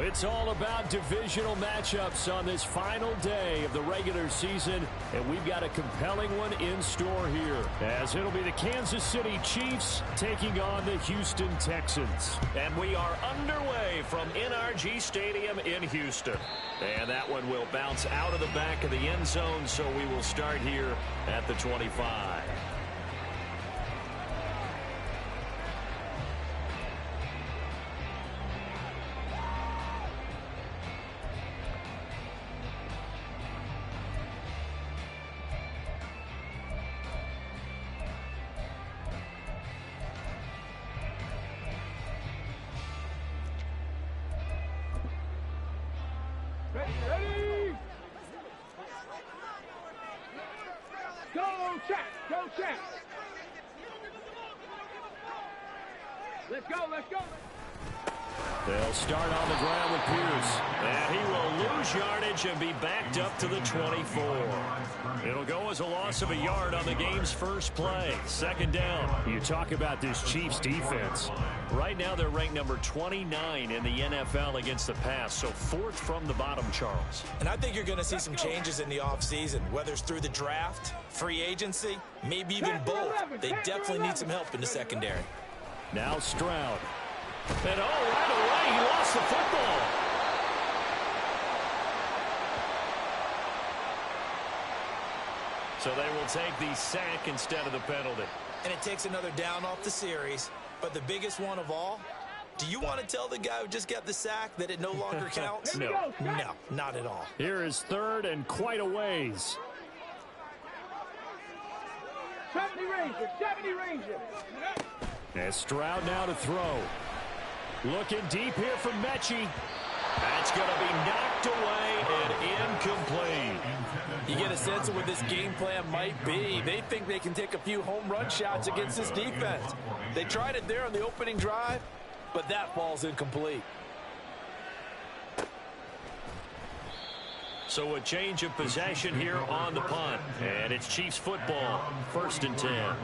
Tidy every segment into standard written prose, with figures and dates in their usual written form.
It's all about divisional matchups on this final day of the regular season, and we've got a compelling one in store here, as it'll be the Kansas City Chiefs taking on the Houston Texans. And we are underway from NRG Stadium in Houston. And that one will bounce out of the back of the end zone, so we will start here at the 25. Ready? Go, check! Go, check! Let's go, let's go! They'll start on the ground with Pierce. And he will lose yardage and be backed up to the 24. It'll go as a loss of a yard on the game's first play. Second down. You talk about this Chiefs defense. Right now they're ranked number 29 in the NFL against the pass, so fourth from the bottom, Charles. And I think you're going to see some changes in the offseason, whether it's through the draft, free agency, maybe even both. They definitely need some help in the secondary. Now Stroud. And right away, he lost the football. So they will take the sack instead of the penalty. And it takes another down off the series. But the biggest one of all, do you want to tell the guy who just got the sack that it no longer counts? No. No, not at all. Here is third and quite a ways. 70 Rangers, 70 Rangers. And Stroud now to throw. Looking deep here for Mechie. That's going to be knocked away and incomplete. You get a sense of what this game plan might be. They think they can take a few home run shots against this defense. They tried it there on the opening drive, but that ball's incomplete. So a change of possession here on the punt. And it's Chiefs football, 1st and 10.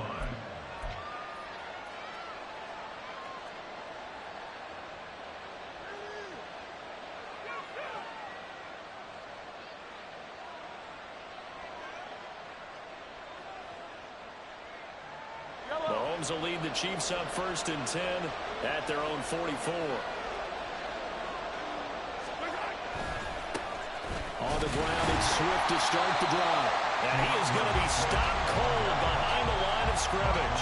Mahomes will lead the Chiefs up 1st and 10 at their own 44. On the ground, it's Swift to start the drive. And he is going to be stopped cold behind the line of scrimmage.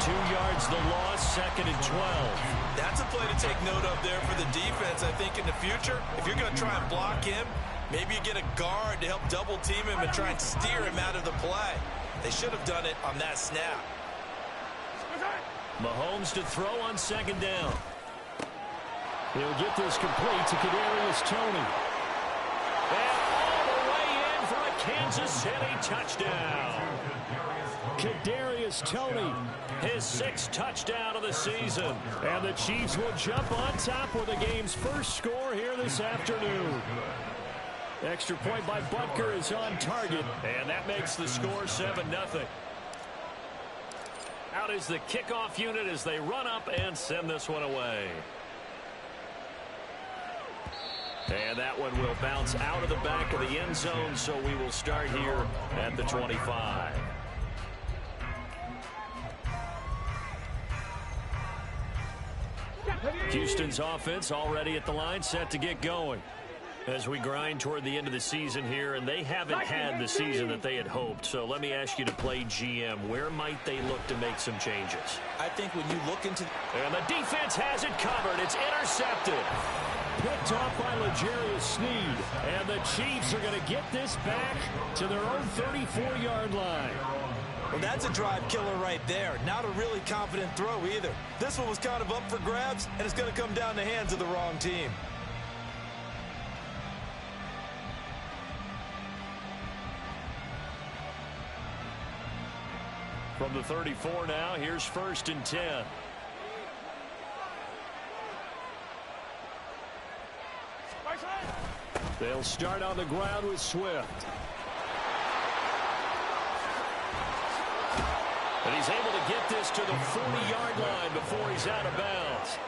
2 yards the loss, 2nd and 12. That's a play to take note of there for the defense, I think, in the future. If you're going to try and block him, maybe you get a guard to help double team him and try and steer him out of the play. They should have done it on that snap. Mahomes to throw on 2nd down. He'll get this complete to Kadarius Toney. And all the way in for a Kansas City touchdown. Kadarius Toney, his 6th touchdown of the season. And the Chiefs will jump on top with the game's first score here this afternoon. Extra point by Butker is on target. And that makes the score 7-0. Out is the kickoff unit as they run up and send this one away. And that one will bounce out of the back of the end zone, so we will start here at the 25. Houston's offense already at the line, set to get going. As we grind toward the end of the season here, and they haven't had the season that they had hoped. So let me ask you to play GM. Where might they look to make some changes? I think when you look into... And the defense has it covered. It's intercepted. Picked off by L'Jarius Sneed. And the Chiefs are going to get this back to their own 34-yard line. Well, that's a drive killer right there. Not a really confident throw either. This one was kind of up for grabs, and it's going to come down the hands of the wrong team. From the 34 now, here's 1st and 10. They'll start on the ground with Swift. And he's able to get this to the 40-yard line before he's out of bounds.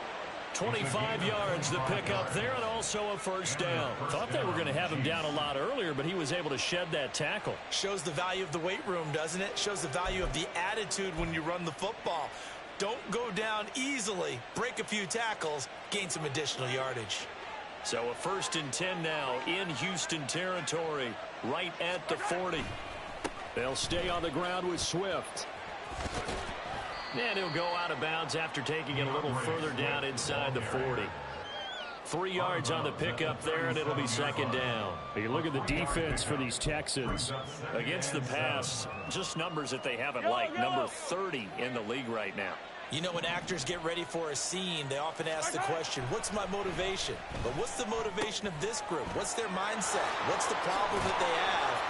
25 yards the pickup there, and also a first down. Thought they were going to have him down a lot earlier, but he was able to shed that tackle. Shows the value of the weight room, doesn't it? Shows the value of the attitude when you run the football. Don't go down easily. Break a few tackles. Gain some additional yardage. So a 1st and 10 now in Houston territory, right at the 40. They'll stay on the ground with Swift. And he'll go out of bounds after taking it a little further down inside the 40. 3 yards on the pickup there, and it'll be 2nd down. You look at the defense for these Texans. Against the pass, just numbers that they haven't liked. Number 30 in the league right now. You know, when actors get ready for a scene, they often ask the question, what's my motivation? But what's the motivation of this group? What's their mindset? What's the problem that they have?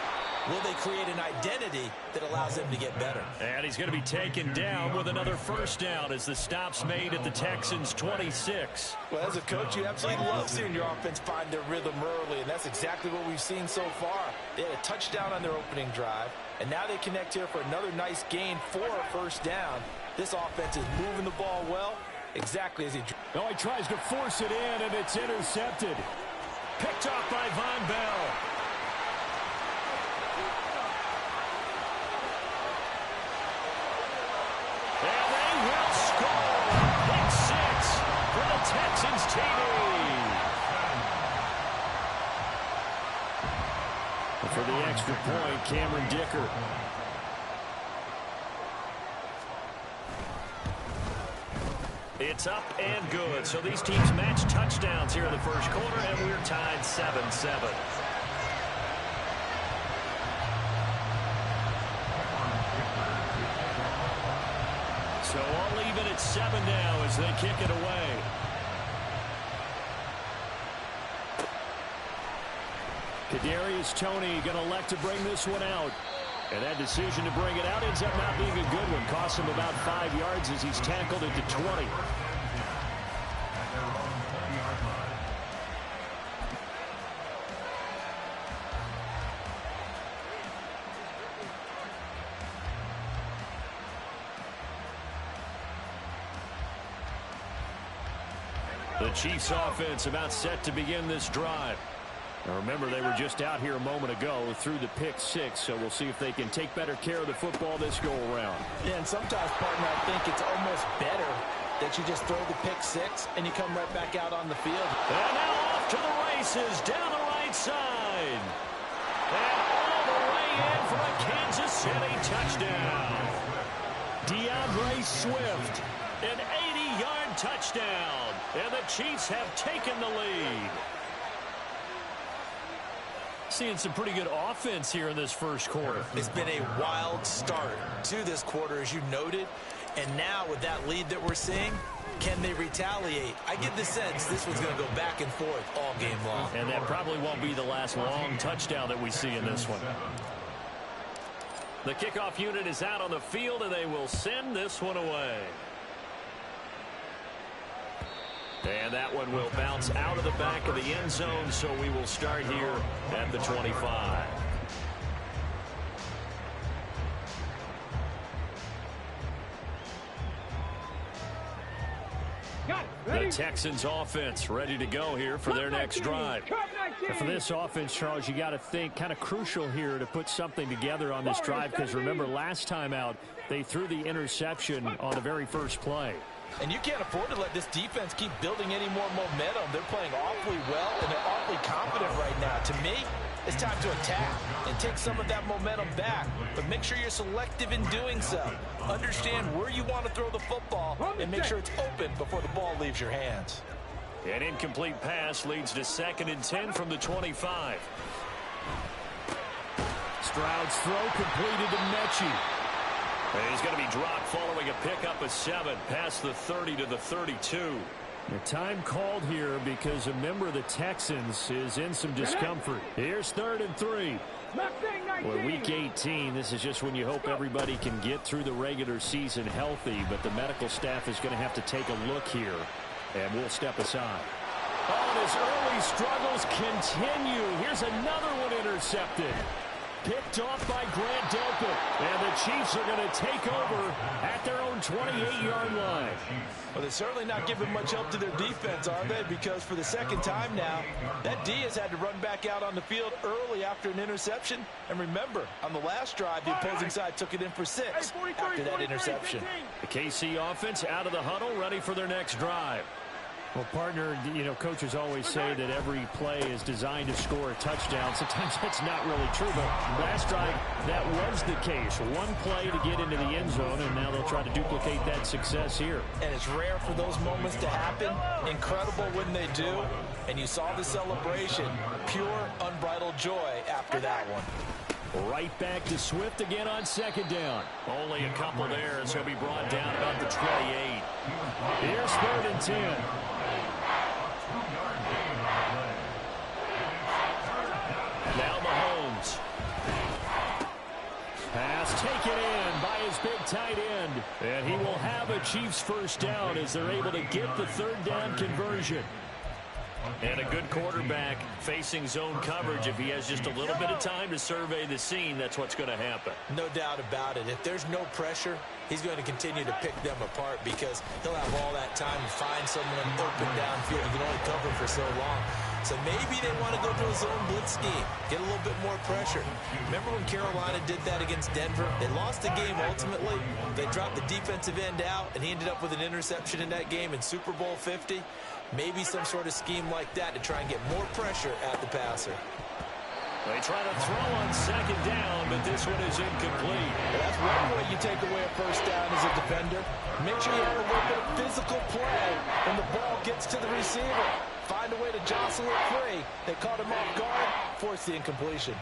Will they create an identity that allows them to get better? And he's going to be taken down with another first down as the stop's made at the Texans' 26. Well, as a coach, you absolutely love seeing your offense find their rhythm early, and that's exactly what we've seen so far. They had a touchdown on their opening drive, and now they connect here for another nice gain for a first down. This offense is moving the ball well, exactly as he... Oh, he tries to force it in, and it's intercepted. Picked off by Von Bell. And they will score. Pick 6 for the Texans TD. For the extra point, Cameron Dicker. It's up and good. So these teams match touchdowns here in the first quarter, and we're tied 7-7. So all even at 7 now as they kick it away. Kadarius Toney going to elect to bring this one out. And that decision to bring it out ends up not being a good one. Costs him about 5 yards as he's tackled it to 20. The Chiefs offense about set to begin this drive. Now remember, they were just out here a moment ago through the pick 6, so we'll see if they can take better care of the football this go around. Yeah, and sometimes, partner, I think it's almost better that you just throw the pick 6 and you come right back out on the field. And now off to the races down the right side. And all the way in for a Kansas City touchdown. DeAndre Swift. An 80-yard touchdown. And the Chiefs have taken the lead. Seeing some pretty good offense here in this first quarter. It's been a wild start to this quarter, as you noted. And now with that lead that we're seeing, can they retaliate? I get the sense this one's going to go back and forth all game long. And that probably won't be the last long touchdown that we see in this one. The kickoff unit is out on the field, and they will send this one away. And that one will bounce out of the back of the end zone, so we will start here at the 25. The Texans offense ready to go here for their next drive. And for this offense, Charles, you got to think kind of crucial here to put something together on this drive, because remember last time out they threw the interception on the very first play. And you can't afford to let this defense keep building any more momentum. They're playing awfully well, and they're awfully confident right now. To me, it's time to attack and take some of that momentum back. But make sure you're selective in doing so. Understand where you want to throw the football and make sure it's open before the ball leaves your hands. An incomplete pass leads to 2nd and 10 from the 25. Stroud's throw completed to Mechie. He's going to be dropped following a pickup of 7 past the 30 to the 32. The time called here because a member of the Texans is in some discomfort. Here's 3rd and 3. Well, week 18, this is just when you hope everybody can get through the regular season healthy, but the medical staff is going to have to take a look here, and we'll step aside. Oh, his early struggles continue. Here's another one intercepted. picked off by Grant Delpit. And the Chiefs are going to take over at their own 28-yard line. Well, they're certainly not giving much help to their defense, are they? Because for the second time now, that D has had to run back out on the field early after an interception. And remember, on the last drive, the opposing side took it in for 6 after that interception. The KC offense out of the huddle, ready for their next drive. Well, partner, coaches always say that every play is designed to score a touchdown. Sometimes that's not really true, but last drive, that was the case. One play to get into the end zone, and now they'll try to duplicate that success here. And it's rare for those moments to happen. Incredible when they do. And you saw the celebration. Pure, unbridled joy after that one. Right back to Swift again on second down. Only a couple there as he'll be brought down about the 28. Here's 3rd and 10. Now Mahomes. Pass taken in by his big tight end. And he will have a Chiefs first down as they're able to get the 3rd down conversion. And a good quarterback facing zone coverage. If he has just a little bit of time to survey the scene, that's what's going to happen. No doubt about it. If there's no pressure, he's going to continue to pick them apart because he'll have all that time to find someone open downfield. You can only cover for so long. So maybe they want to go to a zone blitz scheme, get a little bit more pressure. Remember when Carolina did that against Denver? They lost the game ultimately. They dropped the defensive end out, and he ended up with an interception in that game in Super Bowl 50. Maybe some sort of scheme like that to try and get more pressure at the passer. They try to throw on second down, but this one is incomplete. Well, that's one way you take away a first down as a defender. Make sure you have a little bit of physical play when the ball gets to the receiver. Find a way to jostle it free. They caught him off guard, forced the incompletion.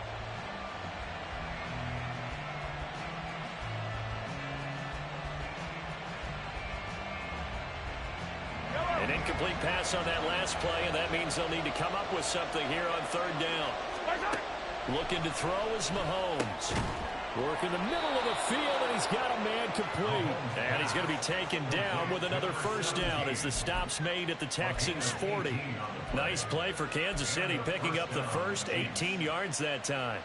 An incomplete pass on that last play, and that means they'll need to come up with something here on 3rd down. Looking to throw is Mahomes. Work in the middle of the field, and he's got a man complete. And he's going to be taken down with another first down as the stop's made at the Texans' 40. Nice play for Kansas City, picking up the first 18 yards that time.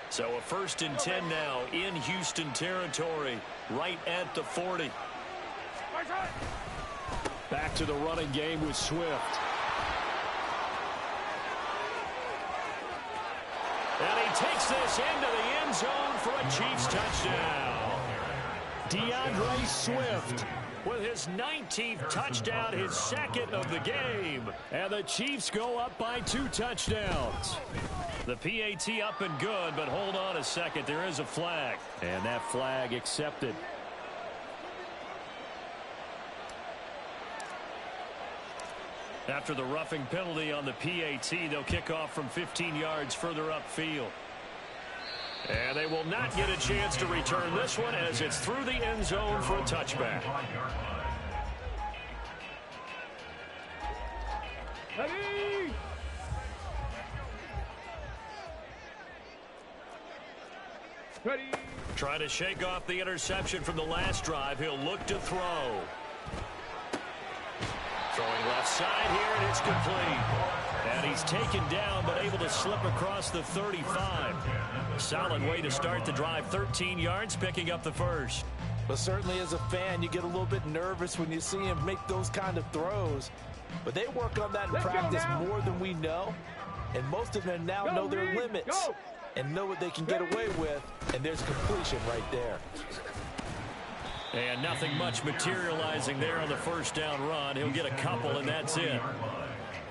So a 1st and 10 now in Houston territory, right at the 40. Back to the running game with Swift. And he takes this into the end zone for a Chiefs touchdown. DeAndre Swift with his 19th touchdown, his 2nd of the game. And the Chiefs go up by 2 touchdowns. The PAT up and good, but hold on a second. There is a flag. And that flag accepted. After the roughing penalty on the PAT, they'll kick off from 15 yards further upfield. And they will not get a chance to return this one as it's through the end zone for a touchback. Ready? Ready? Trying to shake off the interception from the last drive. He'll look to throw. Throwing left side here, and it's complete. And he's taken down, but able to slip across the 35. Solid way to start the drive. 13 yards, picking up the first. But certainly as a fan, you get a little bit nervous when you see him make those kind of throws. But they work on that in practice more than we know. And most of them now know their limits and know what they can get away with. And there's completion right there. And nothing much materializing there on the first down run. He'll get a couple, and that's it.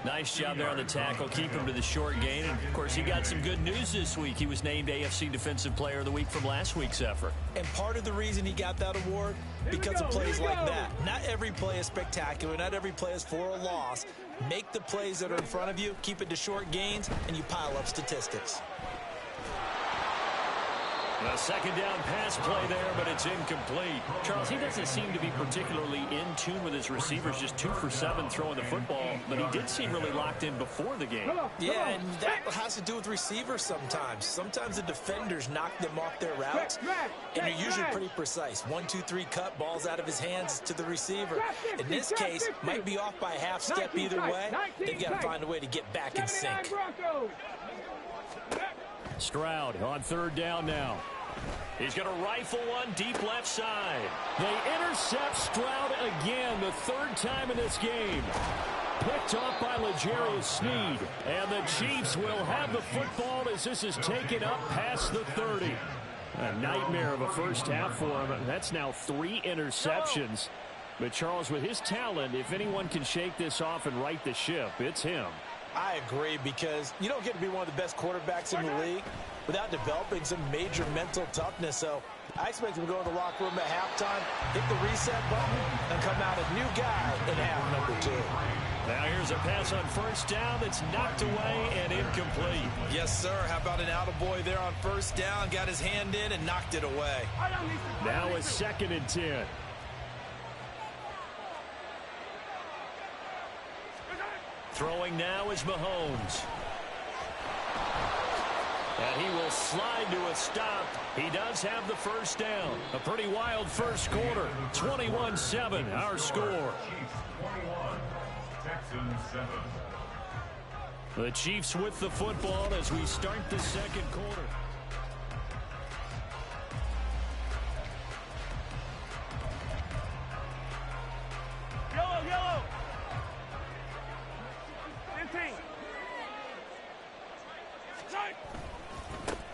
Nice job there on the tackle. Keep him to the short gain. And, of course, he got some good news this week. He was named AFC Defensive Player of the Week from last week's effort. And part of the reason he got that award, because of plays like that. Not every play is spectacular. Not every play is for a loss. Make the plays that are in front of you, keep it to short gains, and you pile up statistics. A second down pass play there, but it's incomplete. Charles, he doesn't seem to be particularly in tune with his receivers, just 2 for 7 throwing the football, but he did seem really locked in before the game. Yeah, and that has to do with receivers sometimes. Sometimes the defenders knock them off their routes, and they're usually pretty precise. 1, 2, 3 cut, balls out of his hands to the receiver. In this case, might be off by a half step either way. They've got to find a way to get back in sync. Stroud on third down now. He's going to rifle one deep left side. They intercept Stroud again, the third time in this game. Picked off by L'Jarius Sneed. And the Chiefs will have the football as this is taken up past the 30. A nightmare of a first half for him. That's now 3 interceptions. But Charles, with his talent, if anyone can shake this off and right the ship, it's him. I agree, because you don't get to be one of the best quarterbacks in the league without developing some major mental toughness. So I expect him to go in the locker room at halftime, hit the reset button, and come out a new guy in half number 2. Now here's a pass on first down that's knocked away and incomplete. Yes, sir. How about an attaboy there on first down? Got his hand in and knocked it away. Now a 2nd and 10. Throwing now is Mahomes. And he will slide to a stop. He does have the first down. A pretty wild first quarter. 21-7, our score. The Chiefs with the football as we start the second quarter. Yellow.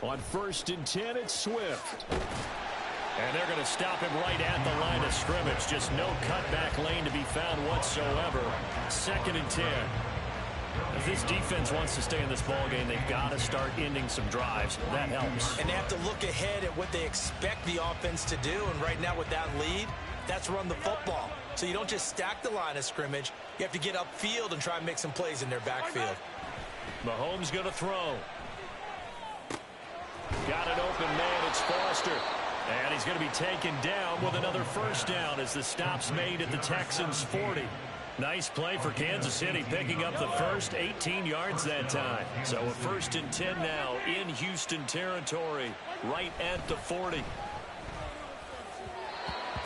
On 1st and 10, it's Swift. And they're going to stop him right at the line of scrimmage. Just no cutback lane to be found whatsoever. 2nd and 10. If this defense wants to stay in this ballgame, they've got to start ending some drives. That helps. And they have to look ahead at what they expect the offense to do. And right now with that lead, that's run the football. So you don't just stack the line of scrimmage. You have to get upfield and try and make some plays in their backfield. Mahomes going to throw. Got an open man. It's Foster. And he's going to be taken down with another first down as the stop's made at the Texans' 40. Nice play for Kansas City, picking up the first, 18 yards that time. So a 1st and 10 now in Houston territory, right at the 40.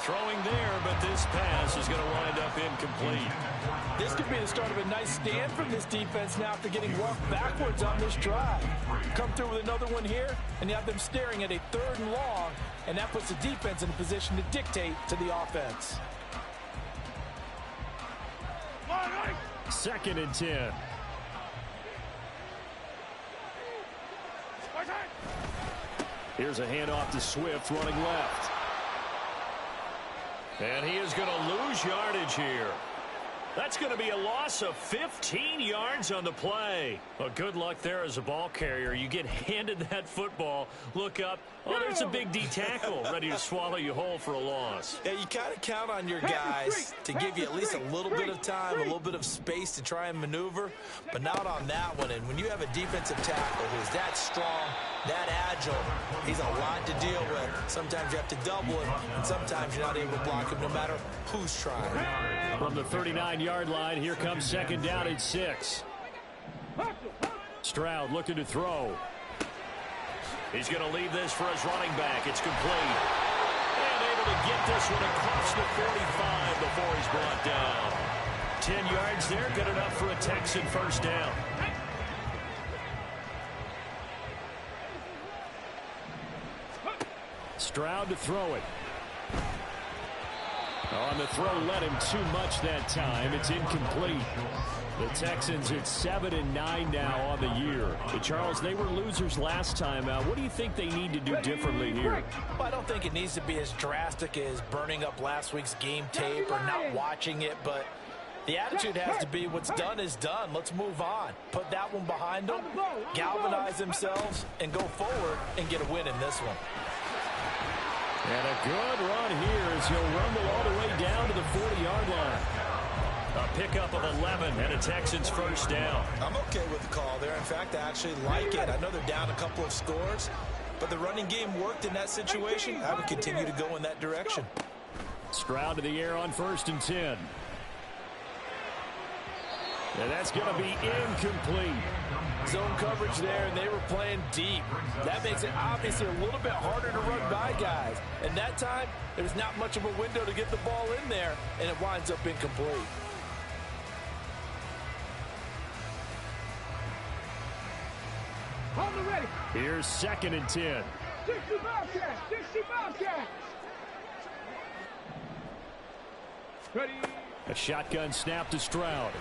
Throwing there, but this pass is going to wind up incomplete. This could be the start of a nice stand from this defense now after getting walked backwards on this drive. Come through with another one here, and you have them staring at a 3rd and long, and that puts the defense in a position to dictate to the offense. 2nd and 10. Here's a handoff to Swift running left. And he is going to lose yardage here. That's going to be a loss of 15 yards on the play. Well, good luck there as a ball carrier. You get handed that football, look up, oh, there's a big D tackle ready to swallow you whole for a loss. Yeah, you kind of count on your guys to give you at least a little bit of time, a little bit of space to try and maneuver, but not on that one. And when you have a defensive tackle who's that strong, that agile, he's a lot to deal with. Sometimes you have to double him, and sometimes you're not able to block him no matter who's trying. From the 39-yard line, here comes 2nd down at 6. Stroud looking to throw. He's going to leave this for his running back. It's complete. And able to get this one across the 45 before he's brought down. 10 yards there, good enough for a Texan first down. Stroud to throw it. On the throw, led him too much that time. It's incomplete. The Texans at 7-9 now on the year. But Charles, they were losers last time out. What do you think they need to do differently here? Well, I don't think it needs to be as drastic as burning up last week's game tape or not watching it, but the attitude has to be what's done is done. Let's move on. Put that one behind them, galvanize themselves, and go forward and get a win in this one. And a good run here as he'll rumble all the way down to the 40-yard line. A pickup of 11 and a Texans first down. I'm okay with the call there. In fact, I actually like it. I know they're down a couple of scores, but the running game worked in that situation. I would continue to go in that direction. Stroud to the air on 1st and 10. And that's going to be incomplete. Zone coverage there, and they were playing deep. That makes it obviously a little bit harder to run by guys. And that time, there's not much of a window to get the ball in there, and it winds up incomplete. On the ready. Here's 2nd and 10. 60 Bobcat. 60 Bobcat. Ready. A shotgun snap to Stroud.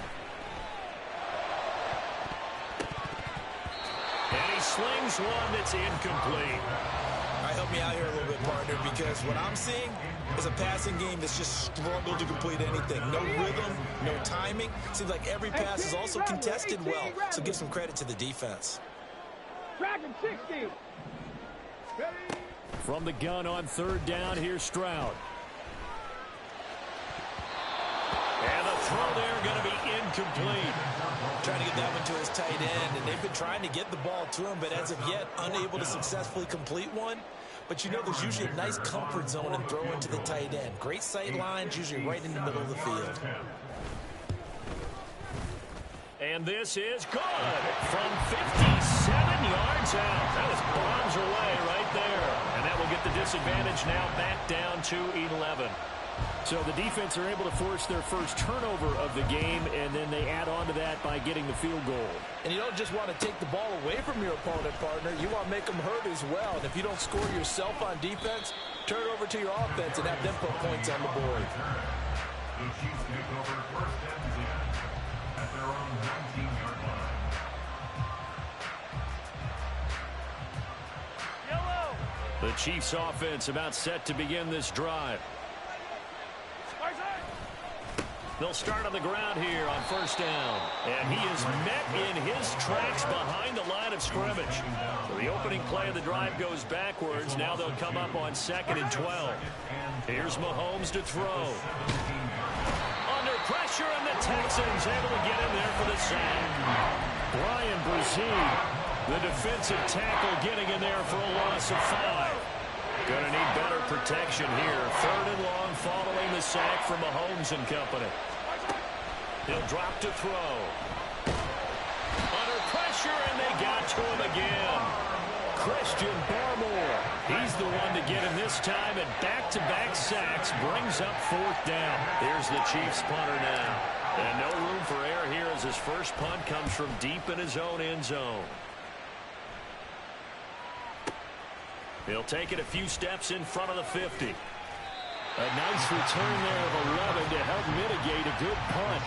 And he slings one that's incomplete. All right, help me out here a little bit, partner, because what I'm seeing is a passing game that's just struggled to complete anything. No rhythm, no timing. Seems like every pass is also contested well, so give some credit to the defense. Dragon 60. Ready. From the gun on 3rd down, here's Stroud. And the throw there going to be incomplete. Trying to get that one to his tight end, and they've been trying to get the ball to him, but as of yet, unable to successfully complete one. But you know there's usually a nice comfort zone in throwing to the tight end. Great sight lines, usually right in the middle of the field. And this is good from 57 yards out. That was bombs away right there. And that will get the disadvantage now back down to 11. So the defense are able to force their first turnover of the game, and then they add on to that by getting the field goal. And you don't just want to take the ball away from your opponent, partner. You want to make them hurt as well. And if you don't score yourself on defense, turn over to your offense and have them put points on the board. The Chiefs take over 1st and 10 at their own 19-yard line. The Chiefs offense about set to begin this drive. They'll start on the ground here on 1st down. And he is met in his tracks behind the line of scrimmage. So the opening play of the drive goes backwards. Now they'll come up on 2nd and 12. Here's Mahomes to throw. Under pressure, and the Texans able to get in there for the sack. Brian Brzee, the defensive tackle, getting in there for a loss of 5. Going to need better protection here. 3rd and long following the sack from Mahomes and company. He'll drop to throw. Under pressure, and they got to him again. Christian Barmore. He's the one to get him this time, and back-to-back sacks brings up 4th down. Here's the Chiefs punter now. And no room for error here as his first punt comes from deep in his own end zone. He'll take it a few steps in front of the 50. A nice return there of 11 to help mitigate a good punt.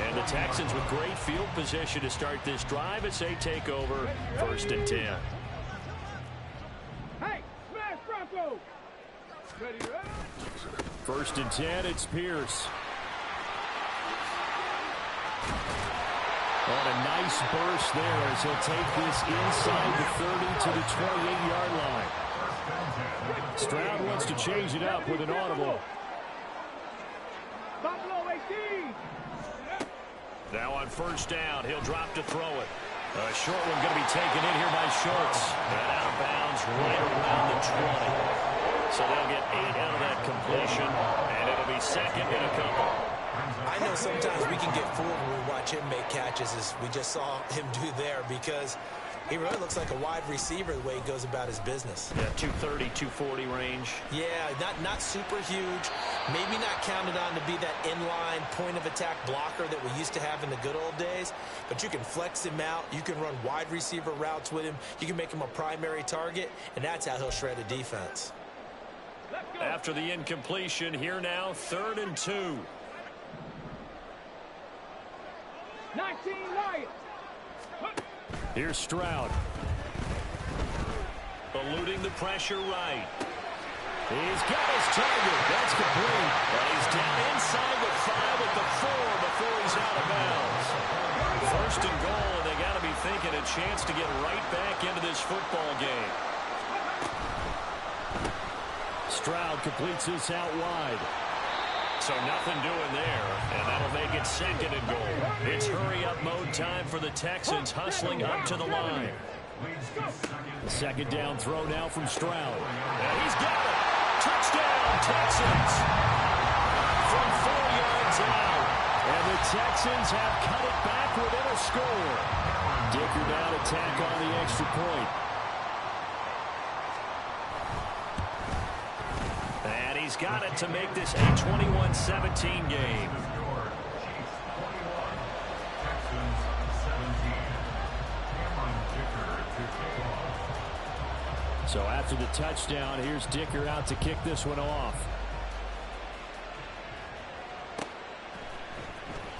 And the Texans with great field position to start this drive as they take over 1st and 10. Hey, smash Bronco. Ready, ready. 1st and 10, it's Pierce. On a nice burst there as he'll take this inside the 30 to the 28-yard line. Stroud wants to change it up with an audible. Buffalo 18. Now on 1st down, he'll drop to throw it. A short one going to be taken in here by Schultz. And out of bounds right around the 20. So they'll get 8 out of that completion, and it'll be 2nd and a couple. I know sometimes we can get fooled when we watch him make catches, as we just saw him do there, because he really looks like a wide receiver the way he goes about his business. Yeah, 230, 240 range. Yeah, not super huge. Maybe not counted on to be that inline point-of-attack blocker that we used to have in the good old days. But you can flex him out. You can run wide receiver routes with him. You can make him a primary target, and that's how he'll shred a defense. After the incompletion, here now, 3rd and 2. 19 Lions. Here's Stroud. Eluding the pressure right. He's got his target. That's complete. But he's down inside the 5 at the 4 before he's out of bounds. 1st and goal, and they got to be thinking a chance to get right back into this football game. Stroud completes this out wide. So nothing doing there, and that'll make it 2nd and goal. It's hurry-up mode time for the Texans, hustling up to the line. The second down throw now from Stroud. And he's got it. Touchdown, Texans. From 4 yards out. And the Texans have cut it back within a score. Dicker now to tack on the extra point. And he's got it to make this a 21-17 game. So after the touchdown, here's Dicker out to kick this one off.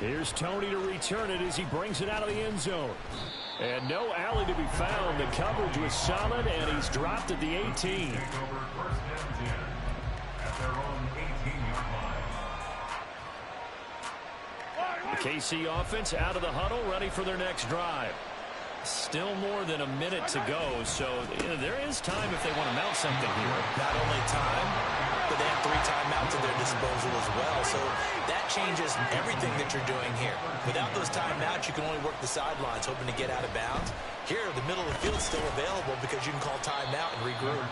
Here's Tony to return it as he brings it out of the end zone. And no alley to be found. The coverage was solid, and he's dropped at the 18. The KC offense out of the huddle, ready for their next drive. Still more than a minute to go, so there is time if they want to mount something here. Not only time, but they have 3 timeouts at their disposal as well, so that changes everything that you're doing here. Without those timeouts, you can only work the sidelines, hoping to get out of bounds. Here, the middle of the field is still available because you can call timeout and regroup.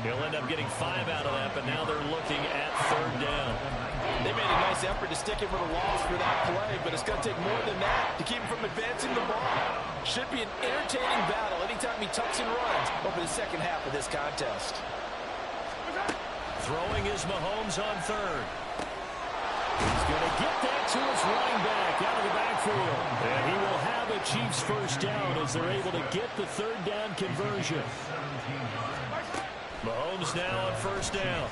He'll end up getting 5 out of that, but now they're looking at 3rd down. They made a nice effort to stick him with a loss for that play, but it's going to take more than that to keep him from advancing the ball. Should be an entertaining battle anytime he tucks and runs over the second half of this contest. Throwing is Mahomes on 3rd. He's going to get that to his running back out of the backfield. And he will have a Chiefs 1st down as they're able to get the 3rd down conversion. Mahomes now on 1st down.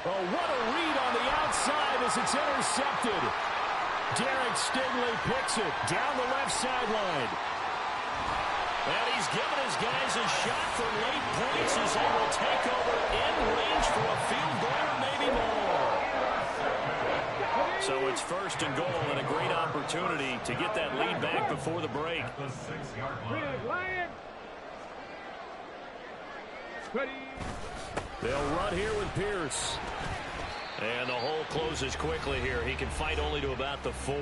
Oh, what a read on the outside as it's intercepted. Derek Stingley picks it down the left sideline. And he's given his guys a shot for late points as they will take over in range for a field goal or maybe more. So it's 1st and goal and a great opportunity to get that lead back before the break. They'll run here with Pierce. And the hole closes quickly here. He can fight only to about the 4.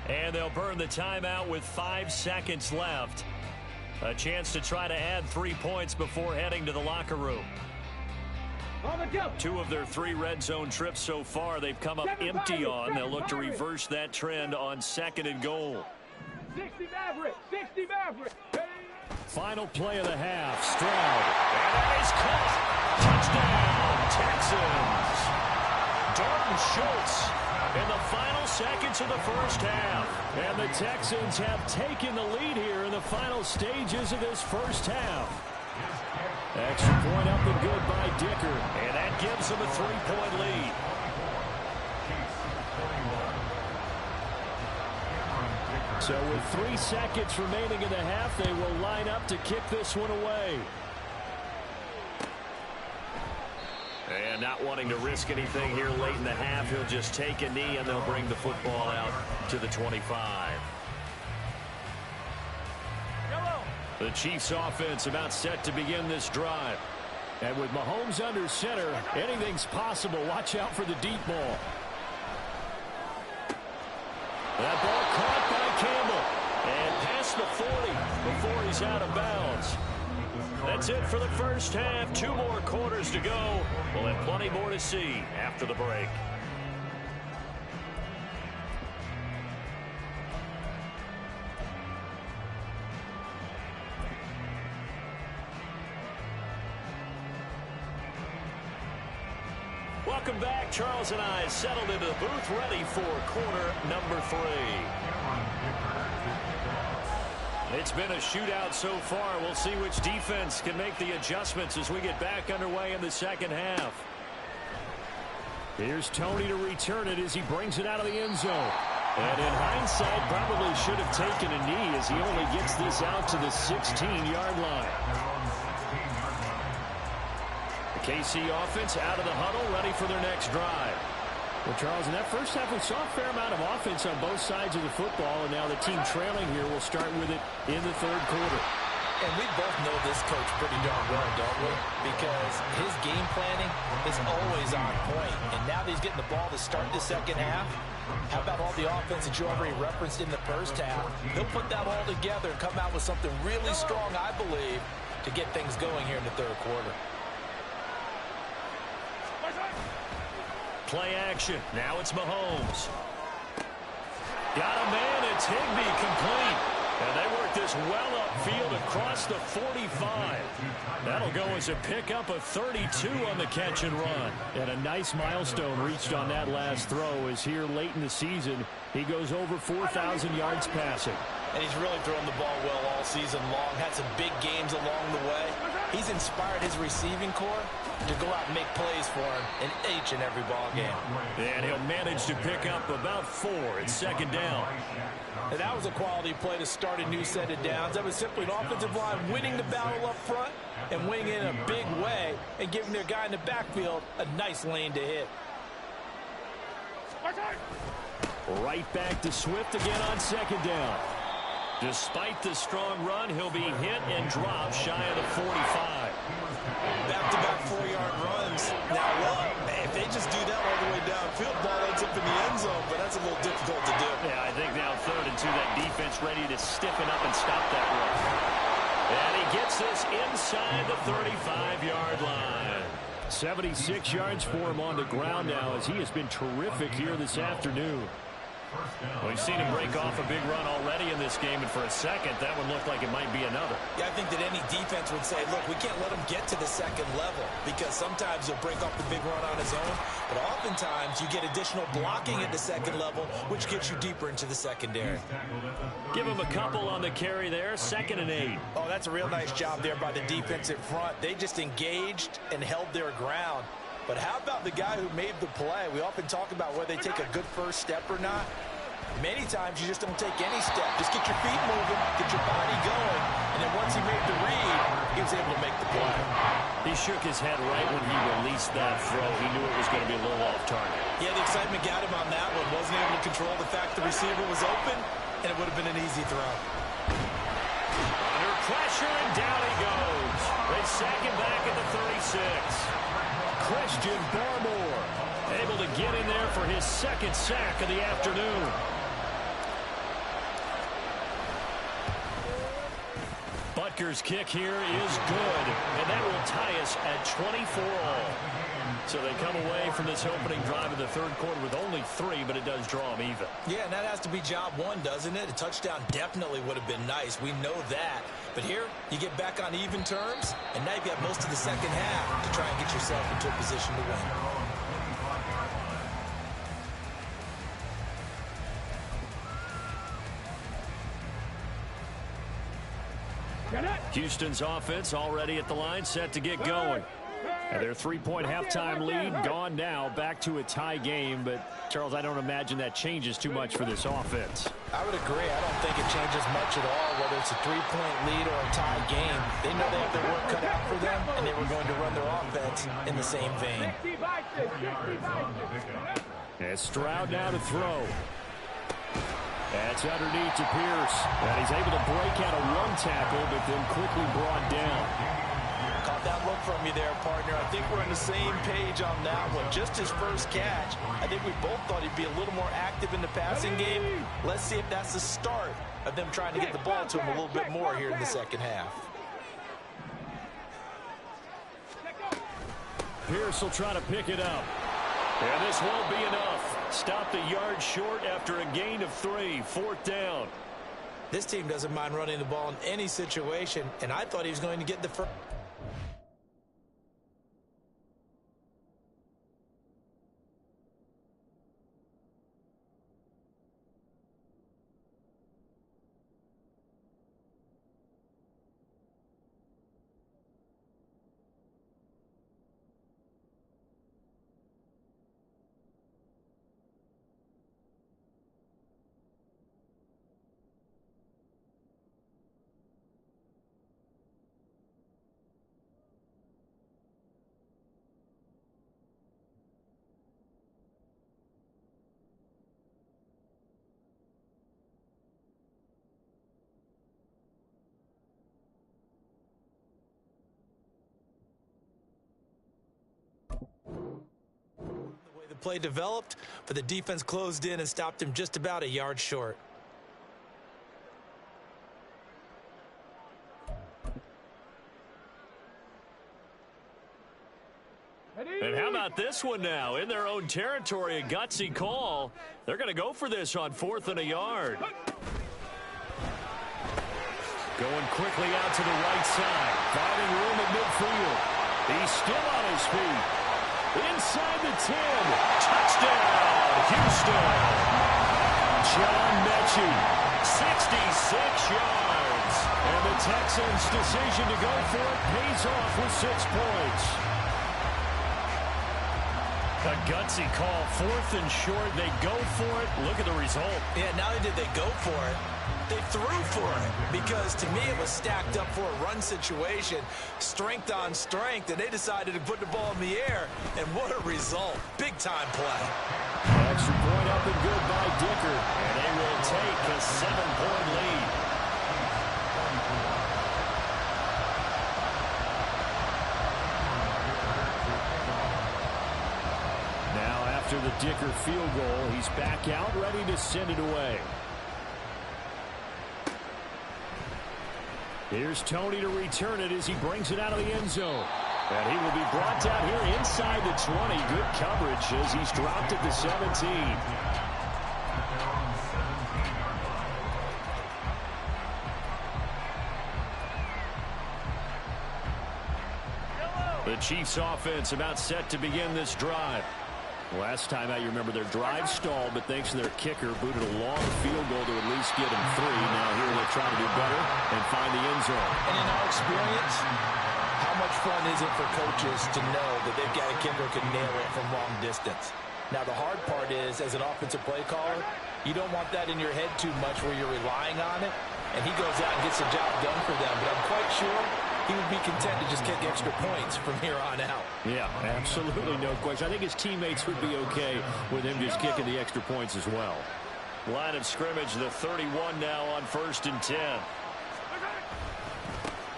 And they'll burn the timeout with 5 seconds left. A chance to try to add 3 points before heading to the locker room. 2 of their 3 red zone trips so far they've come up empty on. They'll look to reverse that trend on 2nd and goal. 60 Maverick! 60 Maverick! Final play of the half. Stroud. And that is caught. Touchdown, Texans. Dalton Schultz in the final seconds of the 1st half. And the Texans have taken the lead here in the final stages of this 1st half. Extra point up and good by Dicker. And that gives them a 3-point lead. So with 3 seconds remaining in the half, they will line up to kick this one away. And not wanting to risk anything here late in the half, he'll just take a knee and they'll bring the football out to the 25. The Chiefs offense about set to begin this drive. And with Mahomes under center, anything's possible. Watch out for the deep ball. That ball caught by Campbell. And past the 40 before he's out of bounds. That's it for the 1st half. 2 more quarters to go. We'll have plenty more to see after the break. Welcome back. Charles and I settled into the booth, ready for quarter number 3. It's been a shootout so far. We'll see which defense can make the adjustments as we get back underway in the 2nd half. Here's Tony to return it as he brings it out of the end zone. And in hindsight, probably should have taken a knee as he only gets this out to the 16-yard line. KC offense out of the huddle, ready for their next drive. Well, Charles, in that 1st half, we saw a fair amount of offense on both sides of the football, and now the team trailing here will start with it in the 3rd quarter. And we both know this coach pretty darn well, don't we? Because his game planning is always on point. And now that he's getting the ball to start the second half, how about all the offense that you already referenced in the first half? He'll put that all together and come out with something really strong, I believe, to get things going here in the third quarter. Play action. Now it's Mahomes. Got a man. It's Higbee complete. And they work this well upfield across the 45. That'll go as a pickup of 32 on the catch and run. And a nice milestone reached on that last throw as here late in the season, he goes over 4,000 yards passing. And he's really thrown the ball well all season long. Had some big games along the way. He's inspired his receiving corps to go out and make plays for him in each and every ball game. And he'll manage to pick up about 4 at second down. And that was a quality play to start a new set of downs. That was simply an offensive line winning the battle up front and winning it in a big way and giving their guy in the backfield a nice lane to hit. Right back to Swift again on second down. Despite the strong run, he'll be hit and dropped shy of the 45. Back-to-back 4-yard runs. Now, well, if they just do that all the way downfield, ball ends up in the end zone, but that's a little difficult to do. Yeah, I think now 3rd and 2, that defense ready to stiffen up and stop that run. And he gets this inside the 35-yard line. 76 yards for him on the ground now as he has been terrific here this afternoon. We've seen him break off a big run already in this game, and for a second, that one looked like it might be another. Yeah, I think that any defense would say, look, we can't let him get to the second level because sometimes he'll break off the big run on his own, but oftentimes you get additional blocking at the second level, which gets you deeper into the secondary. Give him a couple on the carry there, 2nd and 8. Oh, that's a real nice job there by the defensive front. They just engaged and held their ground. But how about the guy who made the play? We often talk about whether they take a good first step or not. Many times you just don't take any step. Just get your feet moving, get your body going, and then once he made the read, he was able to make the play. He shook his head right when he released that throw. He knew it was going to be a little off target. Yeah, the excitement got him on that one. Wasn't able to control the fact the receiver was open, and it would have been an easy throw. Under pressure, and down he goes. They sack him back at the 36. Christian Barmore Able to get in there for his 2nd sack of the afternoon. Butker's kick here is good, and that will tie us at 24-all. So they come away from this opening drive of the third quarter with only 3, but it does draw them even. Yeah, and that has to be job 1, doesn't it? A touchdown definitely would have been nice. We know that. But here, you get back on even terms, and now you've got most of the second half to try and get yourself into a position to win. Houston's offense already at the line, set to get going. And their 3-point halftime lead gone now, back to a tie game. But, Charles, I don't imagine that changes too much for this offense. I would agree. I don't think it changes much at all, whether it's a 3-point lead or a tie game. They know they have their work cut out for them, and they were going to run their offense in the same vein. And Stroud now to throw. That's underneath to Pierce. And he's able to break out a 1 tackle, but then quickly brought down. Caught that look from you there, partner. I think we're on the same page on that one. Just his first catch. I think we both thought he'd be a little more active in the passing game. Let's see if that's the start of them trying to get the ball to him a little bit more here in the second half. Pierce will try to pick it up. And this won't be enough. Stopped a yard short after a gain of 3. 4th down. This team doesn't mind running the ball in any situation, and I thought he was going to get the first. The play developed, but the defense closed in and stopped him just about a yard short. And how about this one now? In their own territory, a gutsy call. They're going to go for this on 4th and a yard. Going quickly out to the right side. Finding room at midfield. He's still on his feet. Inside the 10. Touchdown, Houston. John Mechie, 66 yards. And the Texans' decision to go for it pays off with 6 points. A gutsy call, 4th and short. They go for it. Look at the result. Yeah, not only did they go for it, they threw for it, because to me it was stacked up for a run situation, strength on strength, and they decided to put the ball in the air, and what a result. Big-time play. Extra point up and good by Dicker, and they will take a 7-point lead. Now after the Dicker field goal, he's back out ready to send it away. Here's Tony to return it as he brings it out of the end zone. And he will be brought down here inside the 20. Good coverage as he's dropped at the 17. The Chiefs offense about set to begin this drive. Last time out, you remember their drive stalled, but thanks to their kicker, booted a long field goal to at least get them 3. Now here they're trying to do better and find the end zone. And in our experience, how much fun is it for coaches to know that they've got a kicker who can nail it from long distance? Now, the hard part is, as an offensive play caller, you don't want that in your head too much where you're relying on it, and he goes out and gets the job done for them. But I'm quite sure he would be content to just kick extra points from here on out. Yeah, absolutely no question. I think his teammates would be okay with him just kicking the extra points as well. Line of scrimmage, the 31 now on 1st and 10.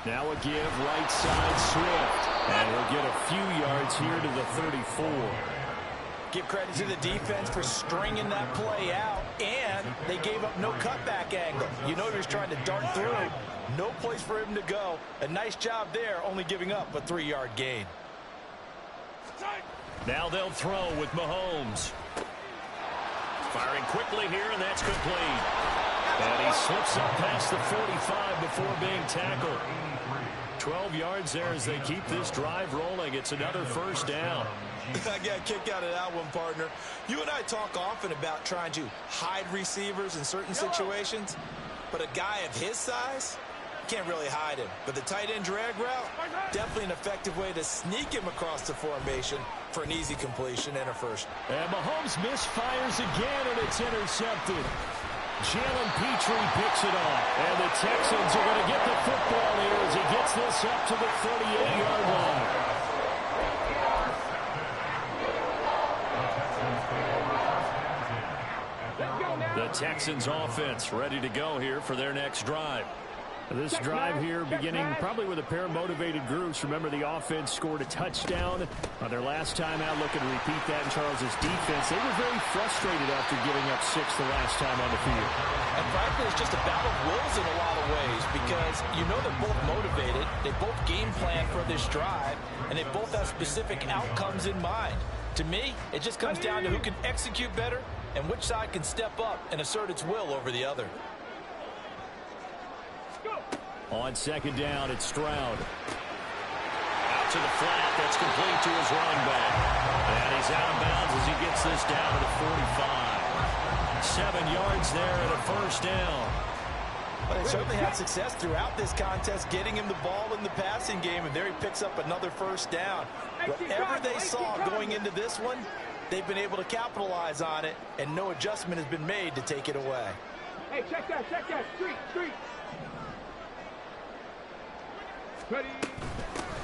Now a give, right side, Swift. And he'll get a few yards here to the 34. Give credit to the defense for stringing that play out, and they gave up no cutback angle. You know he was trying to dart through. No place for him to go. A nice job there, only giving up a 3-yard gain. Now they'll throw with Mahomes. Firing quickly here, and that's complete. And he slips up past the 45 before being tackled. 12 yards there as they keep this drive rolling. It's another 1st down. I got a kick out of that one, partner. You and I talk often about trying to hide receivers in certain situations, but a guy of his size can't really hide him. But the tight end drag route, definitely an effective way to sneak him across the formation for an easy completion and a 1st. And Mahomes misfires again, and it's intercepted. Jalen Petrie picks it off. And the Texans are going to get the football here as he gets this up to the 38-yard line. The Texans offense ready to go here for their next drive. This drive here beginning probably with a pair of motivated groups. Remember, the offense scored a touchdown on their last time out. Looking to repeat that in Charles's defense. They were very frustrated after giving up 6 the last time on the field. And frankly, it's just a battle of wills in a lot of ways, because you know they're both motivated. They both game plan for this drive, and they both have specific outcomes in mind. To me, it just comes down to who can execute better and which side can step up and assert its will over the other. On 2nd down, it's Stroud. Out to the flat. That's complete to his running back. And he's out of bounds as he gets this down to the 45. 7 yards there and a 1st down. Well, they certainly had success throughout this contest, getting him the ball in the passing game, and there he picks up another 1st down. Whatever they saw going into this one, they've been able to capitalize on it, and no adjustment has been made to take it away. Hey, check that, street. Ready.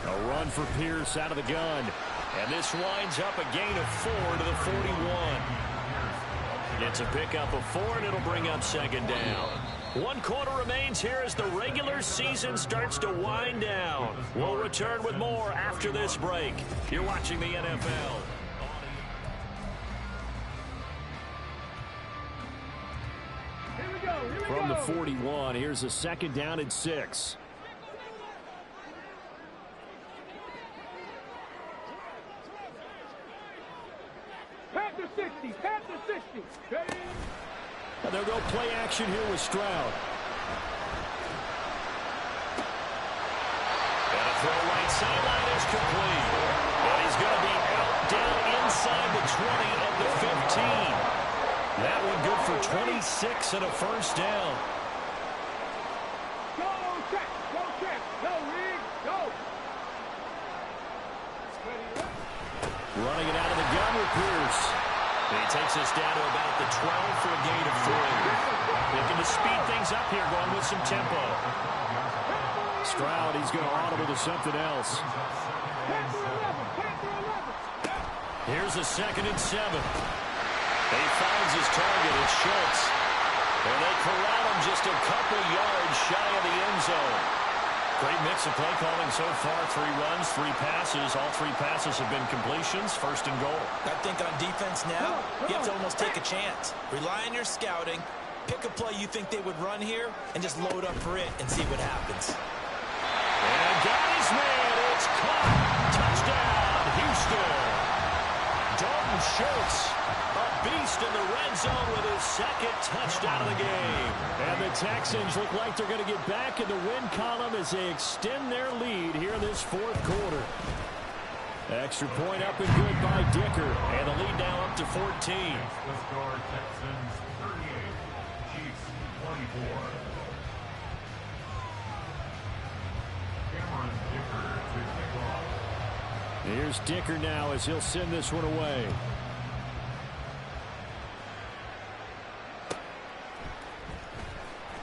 A run for Pierce out of the gun. And this winds up a gain of 4 to the 41. It's a pickup of 4, and it'll bring up 2nd down. 1 quarter remains here as the regular season starts to wind down. We'll return with more after this break. You're watching the NFL. From the 41, here's a second down and 6. Panther 60, Panther 60. Ready? And they'll go play action here with Stroud. And a throw right sideline is complete. And he's going to be out down inside the 20 at the 15. That one good for 26 and a first down. Go check, go Reed, go. Running it out of the gun with Pierce. And he takes us down to about the 12 for a gain of 3. Looking to speed things up here, going with some tempo. Stroud, he's going to audible to something else. Here's a 2nd and 7. He finds his target. It's Schultz. And they corral him just a couple yards shy of the end zone. Great mix of play calling so far. 3 runs, 3 passes. All 3 passes have been completions. 1st and goal. I think on defense now, you have to almost take a chance. Rely on your scouting. Pick a play you think they would run here and just load up for it and see what happens. And got his man. It's caught. Touchdown, Houston. Dalton Schultz, a beast in the red zone with his 2nd touchdown of the game. And the Texans look like they're going to get back in the win column as they extend their lead here in this 4th quarter. Extra point up and good by Dicker. And the lead now up to 14. The score, Texans 38, Chiefs 24. Cameron Dicker to kick off. Here's Dicker now as he'll send this one away.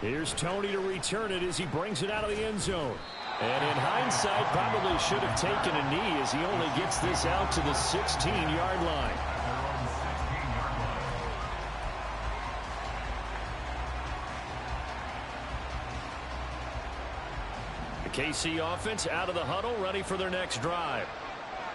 Here's Tony to return it as he brings it out of the end zone. And in hindsight, probably should have taken a knee as he only gets this out to the 16-yard line. The KC offense out of the huddle, ready for their next drive.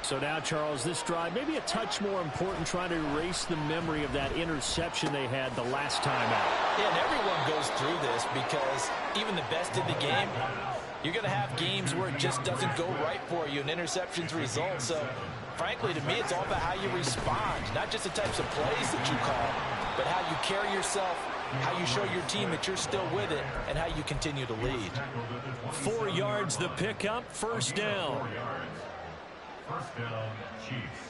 So now, Charles, this drive maybe a touch more important, trying to erase the memory of that interception they had the last time out. Yeah, and everyone goes through this because even the best in the game, you're going to have games where it just doesn't go right for you and interceptions result. So, frankly, to me, it's all about how you respond, not just the types of plays that you call, but how you carry yourself, how you show your team that you're still with it, and how you continue to lead. 4 yards the pickup, 1st down. First down, Chiefs.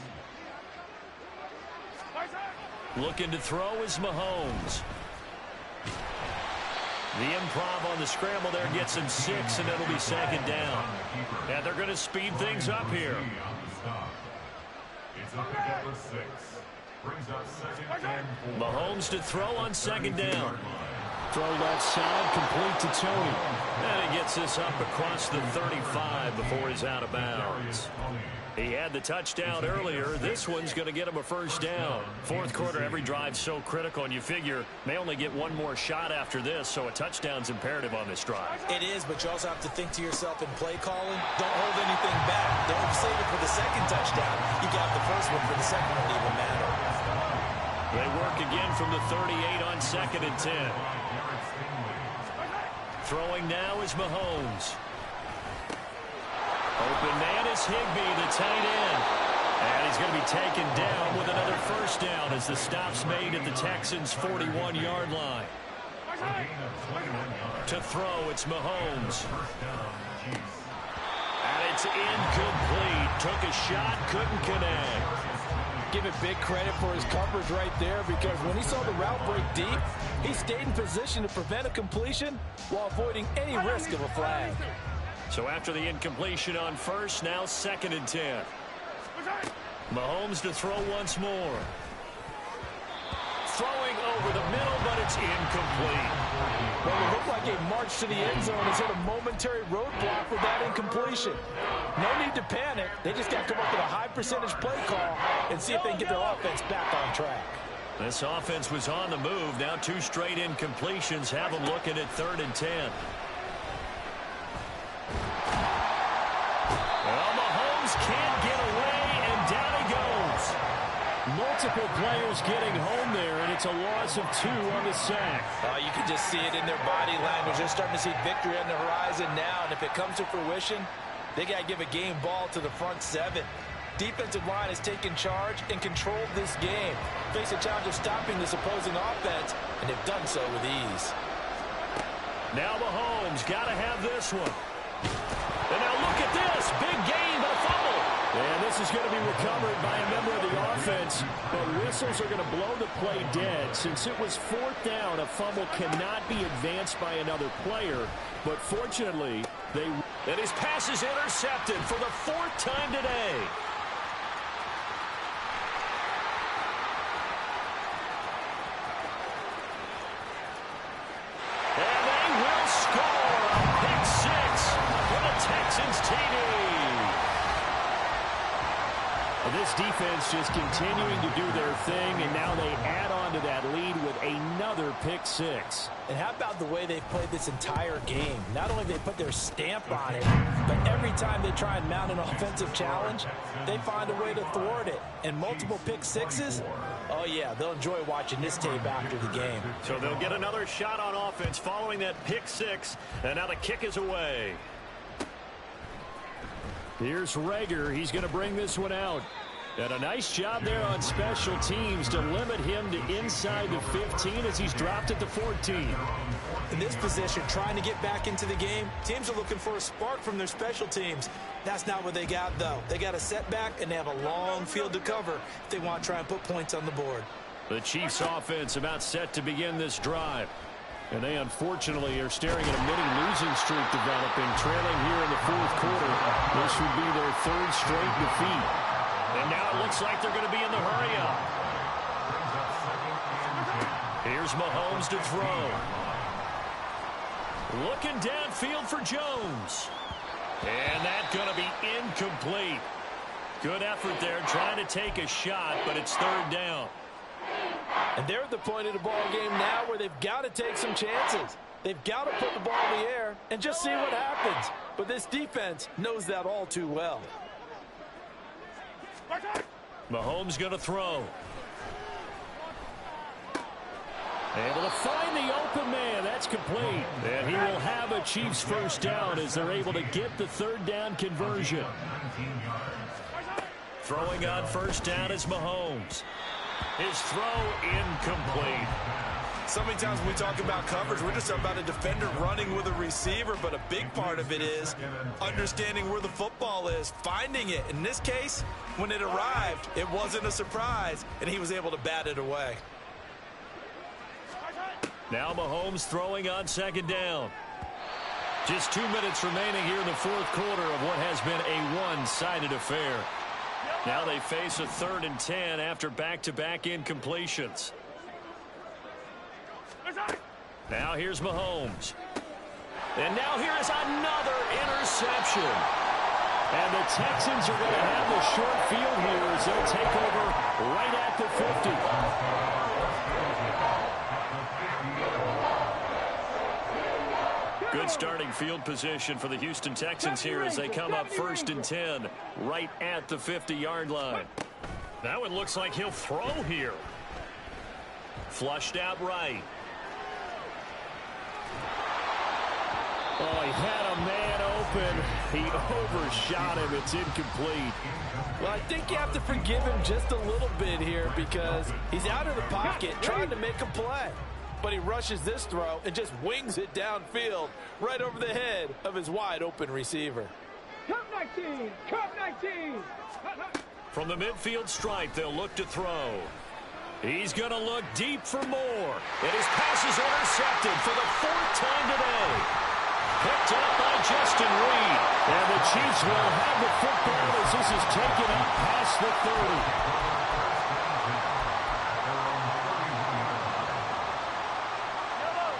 Looking to throw is Mahomes. The improv on the scramble there gets him 6, and it'll be 2nd down. And they're going to speed things up here. It's up again with 6. Brings up 2nd and 4. Mahomes to throw on 2nd down. Throw left side, complete to Tony. And he gets this up across the 35 before he's out of bounds. He had the touchdown earlier. This one's going to get him a 1st down. 4th quarter, every drive's so critical, and you figure may only get one more shot after this, so a touchdown's imperative on this drive. It is, but you also have to think to yourself in play calling, don't hold anything back. Don't save it for the 2nd touchdown. You got the 1st one for the 2nd one to even matter. They work again from the 38 on 2nd and 10. Throwing now is Mahomes. Open man is Higbee, the tight end. And he's going to be taken down with another 1st down as the stop's made at the Texans' 41-yard line. To throw, it's Mahomes. And it's incomplete. Took a shot, couldn't connect. Give it big credit for his coverage right there, because when he saw the route break deep, he stayed in position to prevent a completion while avoiding any risk of a flag. So after the incompletion on 1st, now 2nd and 10. Mahomes to throw once more. Throwing over the middle, but it's incomplete. Well, it looked like a march to the end zone has hit a momentary roadblock with that incompletion. No need to panic. They just got to come up with a high percentage play call and see if they can get their offense back on track. This offense was on the move. Now 2 straight incompletions have them looking at 3rd and 10. Well, Mahomes can't get away, and down he goes. Multiple players getting home there, and it's a loss of 2 on the sack. You can just see it in their body language. They're starting to see victory on the horizon now, and if it comes to fruition, they got to give a game ball to the front 7. Defensive line has taken charge and controlled this game. Face a challenge of stopping this opposing offense, and they've done so with ease. Now Mahomes got to have this one. And now look at this. Big gain, but a fumble. And this is going to be recovered by a member of the offense, but whistles are going to blow the play dead. Since it was 4th down, a fumble cannot be advanced by another player, but fortunately, And his pass is intercepted for the 4th time today. And they will score a pick 6 for the Texans TD. This defense just continuing to do their thing, and now they add on to that lead with another pick 6. And how about the way they've played this entire game? Not only they put their stamp on it, but every time they try and mount an offensive challenge, they find a way to thwart it. And multiple pick 6s, oh yeah, they'll enjoy watching this tape after the game. So they'll get another shot on offense following that pick 6, and now the kick is away. Here's Rager. He's going to bring this one out. And a nice job there on special teams to limit him to inside the 15 as he's dropped at the 14. In this position, trying to get back into the game, teams are looking for a spark from their special teams. That's not what they got, though. They got a setback, and they have a long field to cover if they want to try and put points on the board. The Chiefs offense about set to begin this drive. And they unfortunately are staring at a mini-losing streak developing, trailing here in the 4th quarter. This would be their 3rd straight defeat. And now it looks like they're going to be in the hurry-up. Here's Mahomes to throw. Looking downfield for Jones. And that's going to be incomplete. Good effort there trying to take a shot, but it's 3rd down. And they're at the point of the ball game now where they've got to take some chances. They've got to put the ball in the air and just see what happens. But this defense knows that all too well. Mahomes going to throw. Able to find the open man. That's complete. And he will have a Chiefs 1st down as they're able to get the 3rd down conversion. Throwing on 1st down is Mahomes. His throw incomplete. So many times when we talk about coverage, we're just about a defender running with a receiver, but a big part of it is understanding where the football is, finding it. In this case, when it arrived, it wasn't a surprise, and he was able to bat it away. Now Mahomes throwing on 2nd down. Just 2 minutes remaining here in the 4th quarter of what has been a one-sided affair. Now they face a 3rd and 10 after back-to-back incompletions. Now here's Mahomes. And now here is another interception. And the Texans are going to have the short field here as they'll take over right at the 50. Good starting field position for the Houston Texans here as they come up 1st and 10 right at the 50-yard line. Now it looks like he'll throw here. Flushed out right. Oh, he had a man open. He overshot him. It's incomplete. Well, I think you have to forgive him just a little bit here because he's out of the pocket trying to make a play. But he rushes this throw and just wings it downfield right over the head of his wide-open receiver. Cup 19! Cup 19! From the midfield stripe, they'll look to throw. He's going to look deep for more. And his pass is intercepted for the 4th time today. Picked up by Justin Reed. And the Chiefs will have the football as this is taken up past the 30.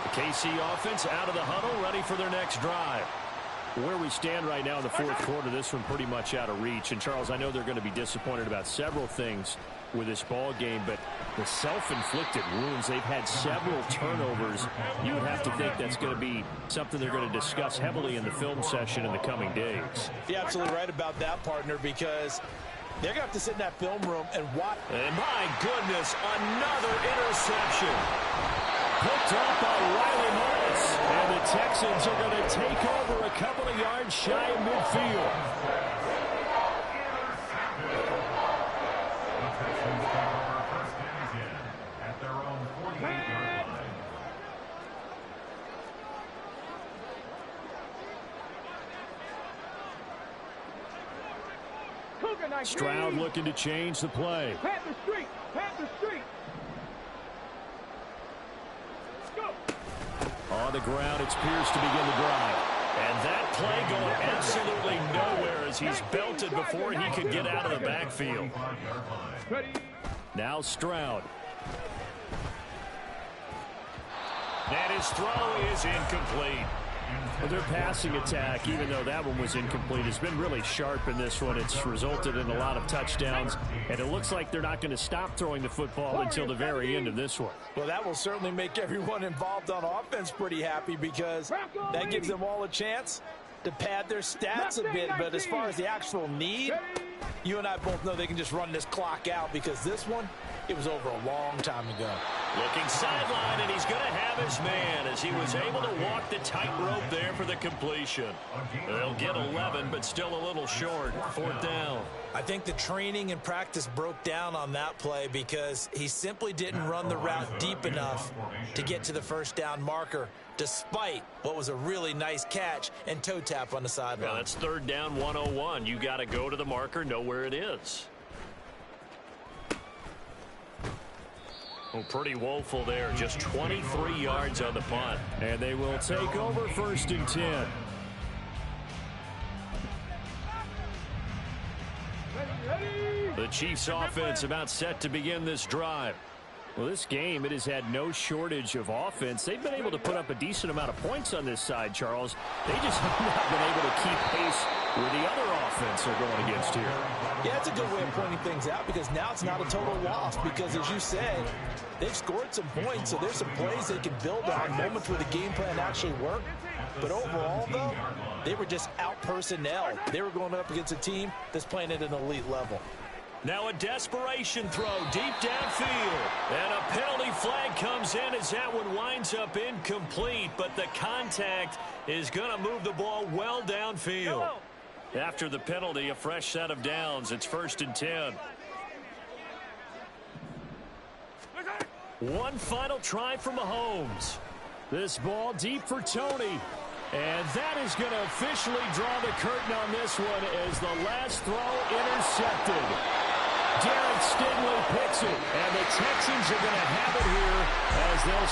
The KC offense out of the huddle, ready for their next drive. Where we stand right now in the 4th quarter, this one pretty much out of reach. And, Charles, I know they're going to be disappointed about several things with this ball game, but the self-inflicted wounds, they've had several turnovers. You would have to think that's going to be something they're going to discuss heavily in the film session in the coming days. You're absolutely right about that, partner, because They're going to have to sit in that film room and watch. And my goodness, another interception. Picked off by Riley Moss. And the Texans are going to take over a couple of yards shy of midfield. The Texans take over first and 10 at their own 48-yard line. Stroud looking to change the play. Panther Street. Panther Street. Go. On the ground, it's Pierce to begin the drive. And that play going absolutely nowhere as he's belted before he could get out of the backfield. Ready. Now Stroud. And his throw is incomplete. Well, their passing attack, even though that one was incomplete, has been really sharp in this one. It's resulted in a lot of touchdowns, and it looks like they're not going to stop throwing the football until the very end of this one. Well, that will certainly make everyone involved on offense pretty happy because that gives them all a chance to pad their stats a bit. But as far as the actual need, you and I both know they can just run this clock out because this one, it was over a long time ago. Looking sideline, and he's going to have his man as he was able to walk the tightrope there for the completion. They'll get 11, but still a little short. 4th down. I think the training and practice broke down on that play because he simply didn't run the route deep enough to get to the first down marker, despite what was a really nice catch and toe tap on the sideline. Well, that's 3rd down 101. You got to go to the marker, know where it is. Oh, pretty woeful there. Just 23 yards on the punt. And they will take over 1st and 10. The Chiefs offense about set to begin this drive. Well, this game, it has had no shortage of offense. They've been able to put up a decent amount of points on this side, Charles. They just have not been able to keep pace with the other offense they're going against here. Yeah, it's a good way of pointing things out because now it's not a total loss because, as you said, they've scored some points, so there's some plays they can build on, moments where the game plan actually worked. But overall, though, they were just out-personnel. They were going up against a team that's playing at an elite level. Now a desperation throw deep downfield. And a penalty flag comes in as that one winds up incomplete. But the contact is going to move the ball well downfield. After the penalty, a fresh set of downs. It's 1st and 10. One final try from Mahomes. This ball deep for Tony. And that is going to officially draw the curtain on this one as the last throw intercepted. Derek Stingley picks it, and the Texans are going to have it here as they'll